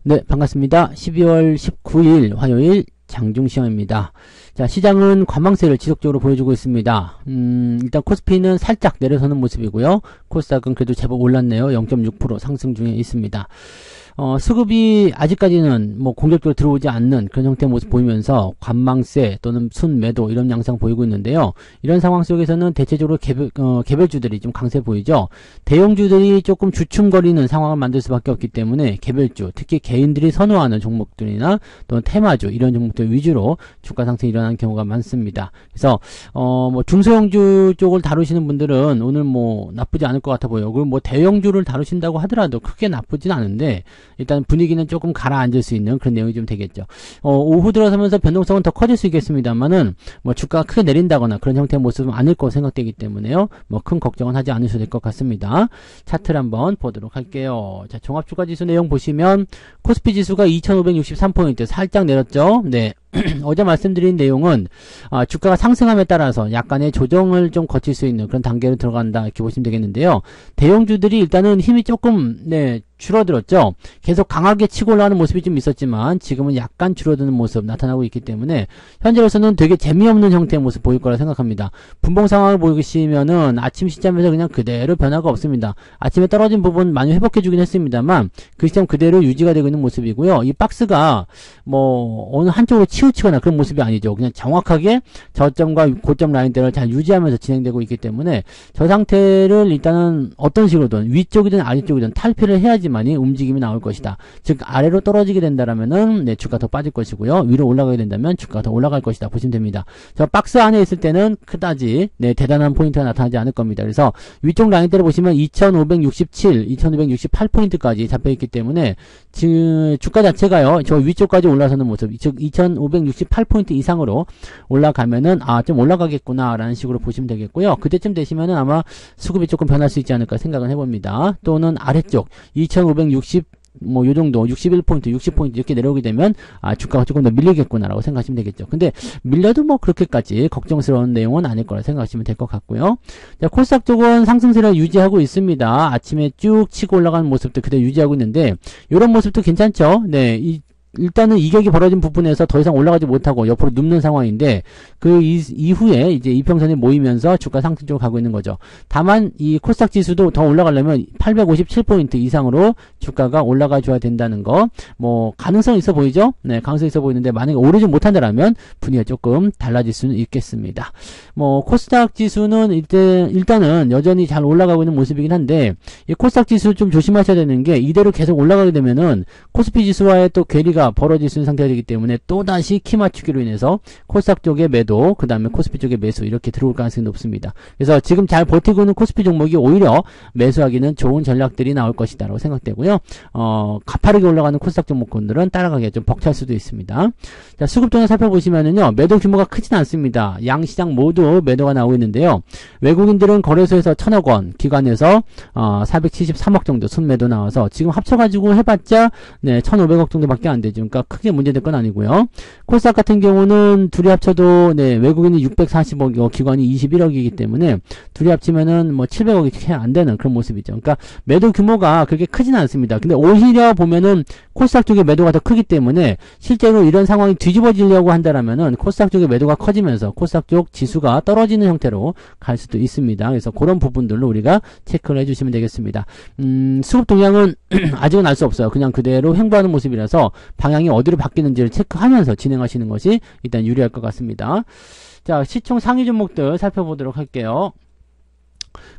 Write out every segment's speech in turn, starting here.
네, 반갑습니다. 12월 19일 화요일 장중시험입니다. 자, 시장은 관망세를 지속적으로 보여주고 있습니다. 일단 코스피는 살짝 내려서는 모습이고요. 코스닥은 그래도 제법 올랐네요. 0.6% 상승 중에 있습니다. 수급이 아직까지는 뭐 공격적으로 들어오지 않는 그런 형태의 모습 보이면서 관망세 또는 순매도 이런 양상 보이고 있는데요. 이런 상황 속에서는 대체적으로 개별주들이 좀 강세 보이죠. 대형주들이 조금 주춤거리는 상황을 만들 수밖에 없기 때문에 개별주, 특히 개인들이 선호하는 종목들이나 또는 테마주 이런 종목들 위주로 주가 상승이 일어나는 경우가 많습니다. 그래서 뭐 중소형주 쪽을 다루시는 분들은 오늘 뭐 나쁘지 않을 것 같아 보여요. 그리고 뭐 대형주를 다루신다고 하더라도 크게 나쁘진 않은데 일단 분위기는 조금 가라앉을 수 있는 그런 내용이 좀 되겠죠. 오후 들어서면서 변동성은 더 커질 수 있겠습니다만은 뭐 주가가 크게 내린다거나 그런 형태의 모습은 아닐 거로 생각되기 때문에요. 뭐 큰 걱정은 하지 않으셔도 될 것 같습니다. 차트를 한번 보도록 할게요. 자, 종합주가지수 내용 보시면 코스피 지수가 2563포인트 살짝 내렸죠. 네. 어제 말씀드린 내용은 주가가 상승함에 따라서 약간의 조정을 좀 거칠 수 있는 그런 단계로 들어간다 이렇게 보시면 되겠는데요. 대형주들이 일단은 힘이 조금 줄어들었죠. 계속 강하게 치고 올라가는 모습이 좀 있었지만 지금은 약간 줄어드는 모습 나타나고 있기 때문에 현재로서는 되게 재미없는 형태의 모습 보일 거라 생각합니다. 분봉 상황을 보시면은 아침 시점에서 그냥 그대로 변화가 없습니다. 아침에 떨어진 부분 많이 회복해 주긴 했습니다만 그 시점 그대로 유지가 되고 있는 모습이고요. 이 박스가 뭐 어느 한쪽으로 치우치거나 그런 모습이 아니죠. 그냥 정확하게 저점과 고점 라인대를 잘 유지하면서 진행되고 있기 때문에 저 상태를 일단은 어떤 식으로든 위쪽이든 아래쪽이든 탈피를 해야지만이 움직임이 나올 것이다. 즉 아래로 떨어지게 된다라면은 주가 더 빠질 것이고요. 위로 올라가게 된다면 주가가 더 올라갈 것이다 보시면 됩니다. 저 박스 안에 있을 때는 그다지 대단한 포인트가 나타나지 않을 겁니다. 그래서 위쪽 라인대를 보시면 2567, 2568포인트까지 잡혀있기 때문에 주가 자체가요. 저 위쪽까지 올라서는 모습, 즉 2568포인트 이상으로 올라가면은 좀 올라가겠구나 라는 식으로 보시면 되겠고요. 그때쯤 되시면은 아마 수급이 조금 변할 수 있지 않을까 생각을 해봅니다. 또는 아래쪽 2560 뭐 요정도 61포인트 60포인트 이렇게 내려오게 되면 주가가 조금 더 밀리겠구나라고 생각하시면 되겠죠. 근데 밀려도 뭐 그렇게까지 걱정스러운 내용은 아닐 거라 생각하시면 될 것 같고요. 자, 코스닥 쪽은 상승세를 유지하고 있습니다. 아침에 쭉 치고 올라가는 모습도 그대로 유지하고 있는데 이런 모습도 괜찮죠. 일단은 이격이 벌어진 부분에서 더 이상 올라가지 못하고 옆으로 눕는 상황인데 그 이후에 이제 이평선이 모이면서 주가 상승 쪽으로 가고 있는 거죠. 다만 이 코스닥 지수도 더 올라가려면 857포인트 이상으로 주가가 올라가 줘야 된다는 거 뭐 가능성 있어 보이죠? 네, 가능성 있어 보이는데 만약에 오르지 못한다라면 분위기가 조금 달라질 수는 있겠습니다. 뭐 코스닥 지수는 일단은 여전히 잘 올라가고 있는 모습이긴 한데 이 코스닥 지수 좀 조심하셔야 되는 게 이대로 계속 올라가게 되면은 코스피 지수와의 또 괴리가 벌어질 수 있는 상태가 되기 때문에 또다시 키 맞추기로 인해서 코스닥 쪽의 매도 그 다음에 코스피 쪽의 매수 이렇게 들어올 가능성이 높습니다. 그래서 지금 잘 버티고 있는 코스피 종목이 오히려 매수하기는 좋은 전략들이 나올 것이다 라고 생각되고요. 가파르게 올라가는 코스닥 종목군들은 따라가기가 좀 벅찰 수도 있습니다. 자, 수급 동향 살펴보시면은요, 매도 규모가 크진 않습니다. 양 시장 모두 매도가 나오고 있는데요. 외국인들은 거래소에서 1000억 원, 기관에서 473억 정도 순매도 나와서 지금 합쳐가지고 해봤자 1500억 정도밖에 안 되죠. 그러니까 크게 문제될 건 아니고요. 코스닥 같은 경우는 둘이 합쳐도 외국인이 640억이고 기관이 21억이기 때문에 둘이 합치면은 뭐 700억이 채 안 되는 그런 모습이죠. 그러니까 매도 규모가 그렇게 크진 않습니다. 근데 오히려 보면은 코스닥 쪽의 매도가 더 크기 때문에 실제로 이런 상황이 뒤집어지려고 한다라면은 코스닥 쪽의 매도가 커지면서 코스닥 쪽 지수가 떨어지는 형태로 갈 수도 있습니다. 그래서 그런 부분들로 우리가 체크를 해주시면 되겠습니다. 수급 동향은 아직은 알 수 없어요. 그냥 그대로 횡보하는 모습이라서 방향이 어디로 바뀌는지를 체크하면서 진행하시는 것이 일단 유리할 것 같습니다. 자, 시총 상위 종목들 살펴보도록 할게요.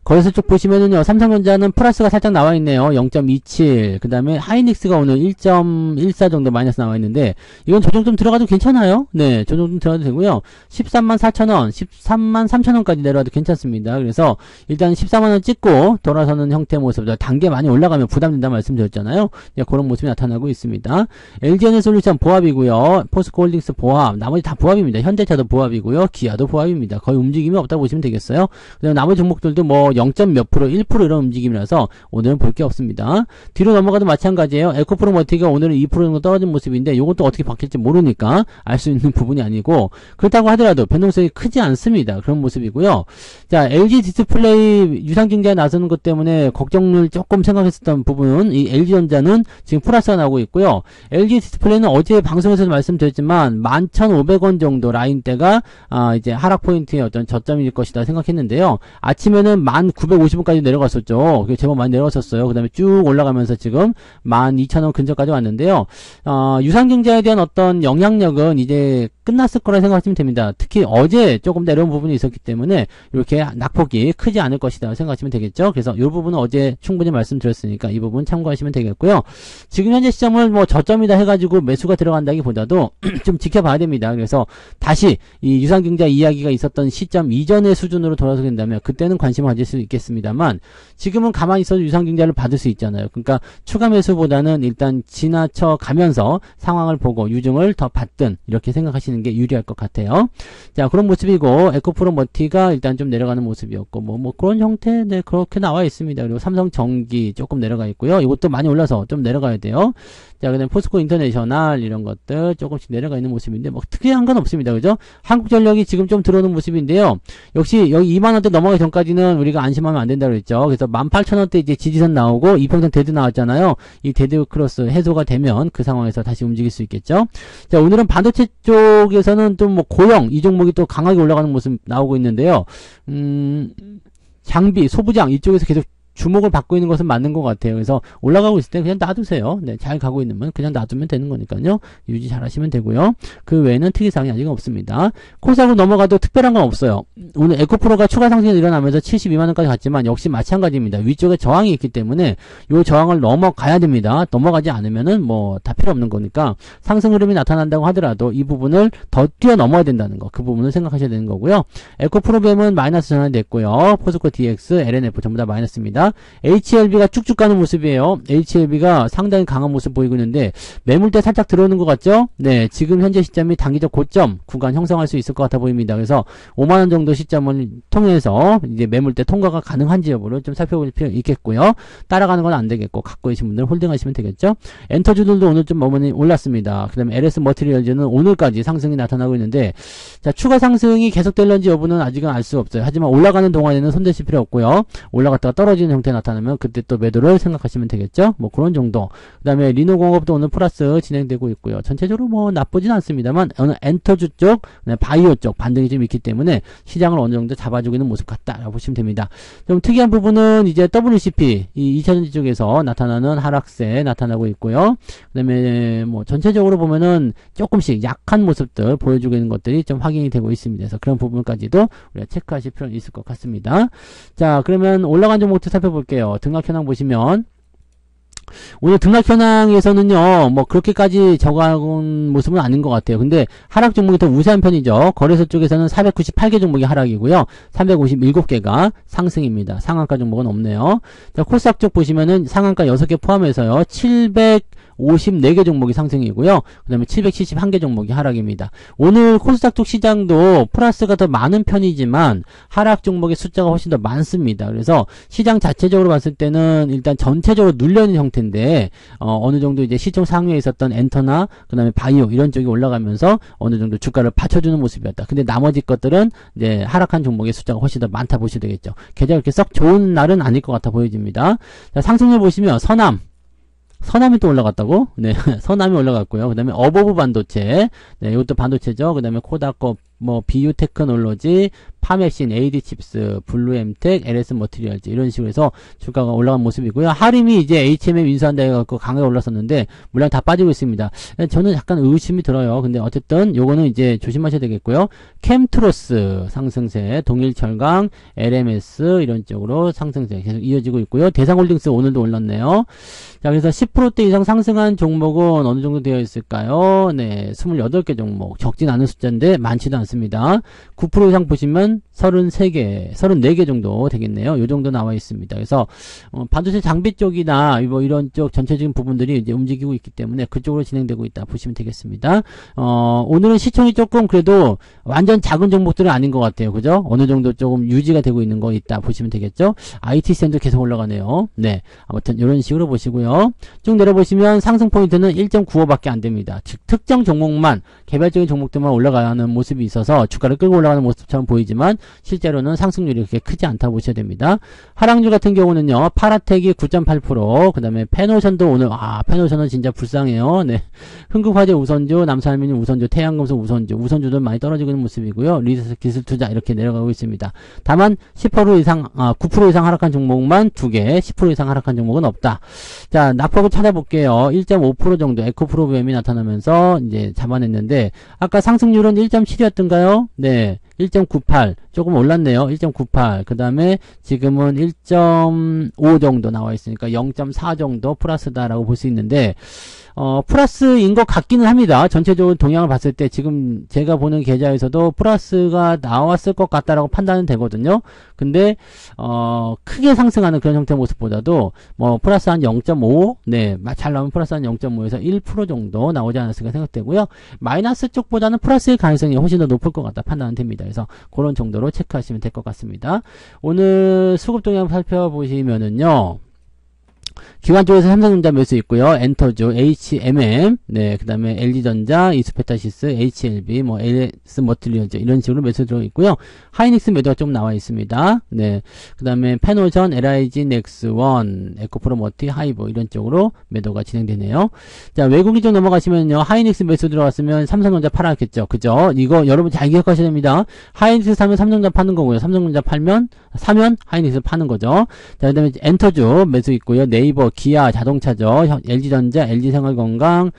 거기서 쭉 보시면은요, 삼성전자는 플러스가 살짝 나와 있네요. 0.27. 그 다음에 하이닉스가 오늘 1.14 정도 마이너스 나와 있는데, 이건 조정 좀 들어가도 괜찮아요. 네, 조정 좀 들어가도 되고요. 134,000원, 133,000원까지 내려와도 괜찮습니다. 그래서 일단 14만원 찍고 돌아서는 형태의 모습, 단계 많이 올라가면 부담된다 말씀드렸잖아요. 네, 그런 모습이 나타나고 있습니다. LG에너솔루션 보합이고요. 포스코홀딩스 보합, 나머지 다 보합입니다. 현대차도 보합이고요. 기아도 보합입니다. 거의 움직임이 없다고 보시면 되겠어요. 그다음 나머지 종목들도 뭐 0. 몇 프로, 1% 이런 움직임이라서 오늘은 볼 게 없습니다. 뒤로 넘어가도 마찬가지예요. 에코프로머티가 오늘은 2% 정도 떨어진 모습인데 요건 또 어떻게 바뀔지 모르니까 알 수 있는 부분이 아니고, 그렇다고 하더라도 변동성이 크지 않습니다. 그런 모습이고요. 자, LG 디스플레이 유상증자에 나서는 것 때문에 걱정을 조금 생각했었던 부분은 이 LG전자는 지금 플러스가 나오고 있고요. LG 디스플레이는 어제 방송에서도 말씀드렸지만 11,500원 정도 라인대가 이제 하락 포인트의 어떤 저점일 것이다 생각했는데요. 아침에는 1,950원까지 내려갔었죠. 제법 많이 내려갔었어요. 그 다음에 쭉 올라가면서 지금 12,000원 근처까지 왔는데요. 유상증자에 대한 어떤 영향력은 이제 끝났을 거라 생각하시면 됩니다. 특히 어제 조금 내려온 부분이 있었기 때문에 이렇게 낙폭이 크지 않을 것이다 생각하시면 되겠죠. 그래서 이 부분은 어제 충분히 말씀드렸으니까 이 부분 참고하시면 되겠고요. 지금 현재 시점을 뭐 저점이다 해가지고 매수가 들어간다기보다도 좀 지켜봐야 됩니다. 그래서 다시 이 유상증자 이야기가 있었던 시점 이전의 수준으로 돌아서게 된다면 그때는 관심을 가질 수 있겠습니다만, 지금은 가만히 있어도 유상증자를 받을 수 있잖아요. 그러니까 추가 매수보다는 일단 지나쳐 가면서 상황을 보고 유증을 더 받든 이렇게 생각하시는 게 유리할 것 같아요. 자, 그런 모습이고, 에코프로머티가 일단 좀 내려가는 모습이었고, 뭐 그런 형태, 네, 그렇게 나와 있습니다. 그리고 삼성전기 조금 내려가 있고요. 이것도 많이 올라서 좀 내려가야 돼요. 자, 그 다음에 포스코 인터내셔널 이런 것들 조금씩 내려가 있는 모습인데, 뭐 특이한 건 없습니다. 그죠? 한국전력이 지금 좀 들어오는 모습인데요. 역시 여기 2만원대 넘어가기 전까지는 우리가 안심하면 안 된다고 그랬죠. 그래서 18,000원대 이제 지지선 나오고 이평선 데드 나왔잖아요. 이 데드 크로스 해소가 되면 그 상황에서 다시 움직일 수 있겠죠. 자, 오늘은 반도체 쪽에서는 좀 뭐 고영 이 종목이 또 강하게 올라가는 모습 나오고 있는데요. 장비, 소부장 이쪽에서 계속 주목을 받고 있는 것은 맞는 것 같아요. 그래서 올라가고 있을 때 그냥 놔두세요. 네, 잘 가고 있으면 그냥 놔두면 되는 거니까요. 유지 잘 하시면 되고요. 그 외에는 특이사항이 아직 없습니다. 코스닥으로 넘어가도 특별한 건 없어요. 오늘 에코프로가 추가 상승이 일어나면서 72만원까지 갔지만 역시 마찬가지입니다. 위쪽에 저항이 있기 때문에 이 저항을 넘어가야 됩니다. 넘어가지 않으면은 뭐 다 필요 없는 거니까 상승 흐름이 나타난다고 하더라도 이 부분을 더 뛰어넘어야 된다는 거, 그 부분을 생각하셔야 되는 거고요. 에코프로뱀은 마이너스 전환이 됐고요. 포스코 DX, LNF 전부 다 마이너스입니다. HLB가 쭉쭉 가는 모습이에요. HLB가 상당히 강한 모습 보이고 있는데 매물대 살짝 들어오는 것 같죠? 네, 지금 현재 시점이 단기적 고점 구간 형성할 수 있을 것 같아 보입니다. 그래서 5만원 정도 시점을 통해서 이제 매물대 통과가 가능한지 여부를 좀 살펴볼 필요 있겠고요. 따라가는 건 안 되겠고 갖고 계신 분들은 홀딩하시면 되겠죠. 엔터주들도 오늘 좀 많이 올랐습니다. 그 다음에 LS 머티리얼즈는 오늘까지 상승이 나타나고 있는데, 자, 추가 상승이 계속될런지 여부는 아직은 알 수 없어요. 하지만 올라가는 동안에는 손대실 필요 없고요. 올라갔다가 떨어지는 형태 나타나면 그때 또 매도를 생각하시면 되겠죠. 뭐 그런 정도. 그 다음에 리노공업도 오늘 플러스 진행되고 있고요. 전체적으로 뭐 나쁘진 않습니다만 어느 엔터주 쪽, 바이오 쪽 반등이 좀 있기 때문에 시장을 어느 정도 잡아주고 있는 모습 같다라고 보시면 됩니다. 좀 특이한 부분은 이제 WCP 이 2차전지 쪽에서 나타나는 하락세 나타나고 있고요. 그 다음에 뭐 전체적으로 보면은 조금씩 약한 모습들 보여주고 있는 것들이 좀 확인이 되고 있습니다. 그래서 그런 부분까지도 우리가 체크하실 필요는 있을 것 같습니다. 자, 그러면 올라간 종목도 살펴볼게요. 등락 현황 보시면 오늘 등락 현황에서는요, 뭐 그렇게까지 적어온 모습은 아닌 것 같아요. 근데 하락 종목이 더 우세한 편이죠. 거래소 쪽에서는 498개 종목이 하락이고요, 357개가 상승입니다. 상한가 종목은 없네요. 자, 코스닥 쪽 보시면은 상한가 6개 포함해서요, 754개 종목이 상승이고요. 그 다음에 771개 종목이 하락입니다. 오늘 코스닥 쪽 시장도 플러스가 더 많은 편이지만 하락 종목의 숫자가 훨씬 더 많습니다. 그래서 시장 자체적으로 봤을 때는 일단 전체적으로 눌려있는 형태인데 어느 정도 이제 시총 상위에 있었던 엔터나 그 다음에 바이오 이런 쪽이 올라가면서 어느 정도 주가를 받쳐주는 모습이었다. 근데 나머지 것들은 이제 하락한 종목의 숫자가 훨씬 더 많다 보시면 되겠죠. 계좌가 그렇게 썩 좋은 날은 아닐 것 같아 보여집니다. 자, 상승률 보시면 서남이 또 올라갔다고? 네, 서남이 올라갔고요. 그 다음에 어버브 반도체, 네, 이것도 반도체죠. 그 다음에 코다코, 뭐, 비유테크놀로지, 파맵신, AD칩스, 블루엠텍, LS 머티리얼즈 이런 식으로 해서 주가가 올라간 모습이고요. 하림이 이제 HMM 인수한다 해갖고 강하게 올랐었는데 물량 다 빠지고 있습니다. 저는 약간 의심이 들어요. 근데 어쨌든 요거는 이제 조심하셔야 되겠고요. 캠트로스 상승세, 동일철강, LMS 이런 쪽으로 상승세 계속 이어지고 있고요. 대상홀딩스 오늘도 올랐네요. 자, 그래서 10%대 이상 상승한 종목은 어느 정도 되어 있을까요? 네, 28개 종목. 적진 않은 숫자인데 많지도 않습니다. 9% 이상 보시면 보시면은 34개 정도 되겠네요. 요 정도 나와 있습니다. 그래서 반도체 장비 쪽이나 뭐 이런 쪽 전체적인 부분들이 이제 움직이고 있기 때문에 그쪽으로 진행되고 있다 보시면 되겠습니다. 오늘은 시총이 조금 그래도 완전 작은 종목들은 아닌 것 같아요. 그죠? 어느 정도 조금 유지가 되고 있는 거 있다 보시면 되겠죠? IT센도 계속 올라가네요. 네. 아무튼 이런 식으로 보시고요. 쭉 내려보시면 상승 포인트는 1.95밖에 안 됩니다. 즉, 특정 종목만, 개별적인 종목들만 올라가는 모습이 있어서 주가를 끌고 올라가는 모습처럼 보이지만 실제로는 상승률이 그렇게 크지 않다 보셔야 됩니다. 하락률 같은 경우는요. 파라텍이 9.8%, 그 다음에 페노션도 오늘, 페노션은 진짜 불쌍해요. 네. 흥국화재 우선주, 남산알루미늄 우선주, 태양금속 우선주들 많이 떨어지고 있는 모습이고요. 리서스 기술투자 이렇게 내려가고 있습니다. 다만 10% 이상, 9% 이상 하락한 종목만 2개, 10% 이상 하락한 종목은 없다. 자, 낙폭을 찾아볼게요. 1.5% 정도 에코프로비엠이 나타나면서 이제 잡아냈는데, 아까 상승률은 1.7이었던가요? 네. 1.98 조금 올랐네요. 1.98 그 다음에 지금은 1.5 정도 나와 있으니까 0.4 정도 플러스다라고 볼 수 있는데 플러스인 것 같기는 합니다. 전체적으로 동향을 봤을 때 지금 제가 보는 계좌에서도 플러스가 나왔을 것 같다라고 판단은 되거든요. 근데 크게 상승하는 그런 형태의 모습보다도 뭐 플러스 한 0.5 네, 잘 나오면 플러스 한 0.5에서 1% 정도 나오지 않았을까 생각되고요. 마이너스 쪽보다는 플러스의 가능성이 훨씬 더 높을 것 같다 판단은 됩니다. 그래서 그런 정도로 체크하시면 될 것 같습니다. 오늘 수급 동향 살펴보시면은요. 기관 쪽에서 삼성전자 매수 있고요. 엔터주, HMM, 네, 그 다음에 LG전자, 이스페타시스, HLB, 뭐 LS 머티리얼즈 이런 식으로 매수 들어 있고요. 하이닉스 매도가 좀 나와 있습니다. 네, 그 다음에 페노션, LIG, 넥스원, 에코프로 머티, 하이보 이런 쪽으로 매도가 진행되네요. 자, 외국인 쪽 넘어가시면요. 하이닉스 매수 들어갔으면 삼성전자 팔았겠죠. 그죠? 이거 여러분 잘 기억하셔야 됩니다. 하이닉스 사면 삼성전자 파는 거고요. 삼성전자 사면 하이닉스 파는 거죠. 자, 그 다음에 엔터주 매수 있고요. 네이버, 기아, 자동차죠. LG전자, LG생활건강,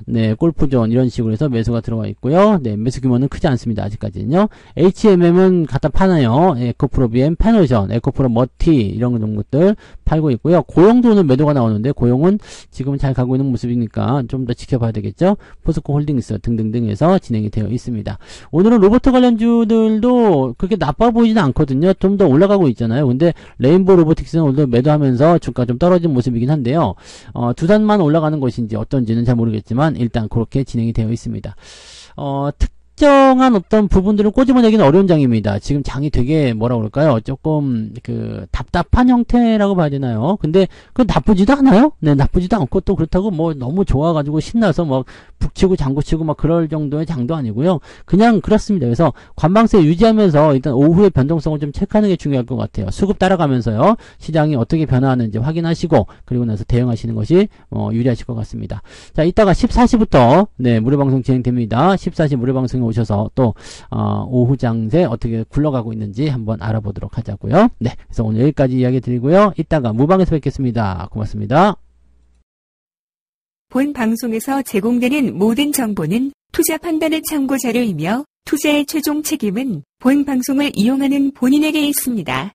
네, 골프존 이런 식으로 해서 매수가 들어와 있고요. 네, 매수 규모는 크지 않습니다. 아직까지는요. HMM은 갖다 파나요. 에코프로비엠, 페노션, 에코프로 머티 이런 종목들 팔고 있고요. 고용도 오늘 매도가 나오는데 고용은 지금 잘 가고 있는 모습이니까 좀 더 지켜봐야 되겠죠. 포스코 홀딩스 등등등 해서 진행이 되어 있습니다. 오늘은 로봇 관련주들도 그렇게 나빠 보이지는 않거든요. 좀 더 올라가고 있잖아요. 근데 레인보우 로보틱스는 오늘 매도하면서 주가 좀 떨어진 모습이긴 한데요. 두산만 올라가는 것인지 어떤지는 잘 모르겠지만 일단 그렇게 진행이 되어 있습니다. 특정한 어떤 부분들을 꼬집어내기는 어려운 장입니다. 지금 장이 되게 뭐라 그럴까요? 조금 답답한 형태라고 봐야 되나요? 근데 그 나쁘지도 않아요? 네, 나쁘지도 않고 또 그렇다고 뭐 너무 좋아가지고 신나서 막 북치고 장구치고 막 그럴 정도의 장도 아니고요. 그냥 그렇습니다. 그래서 관방세 유지하면서 일단 오후의 변동성을 좀 체크하는 게 중요할 것 같아요. 수급 따라가면서요. 시장이 어떻게 변화하는지 확인하시고 그리고 나서 대응하시는 것이 유리하실 것 같습니다. 자, 이따가 14시부터 네, 무료방송 진행됩니다. 14시 무료방송에 오셔서 또 오후 장세 어떻게 굴러가고 있는지 한번 알아보도록 하자고요. 네, 그래서 오늘 여기까지 이야기 드리고요. 이따가 무방에서 뵙겠습니다. 고맙습니다. 본 방송에서 제공되는 모든 정보는 투자 판단의 참고 자료이며 투자의 최종 책임은 본 방송을 이용하는 본인에게 있습니다.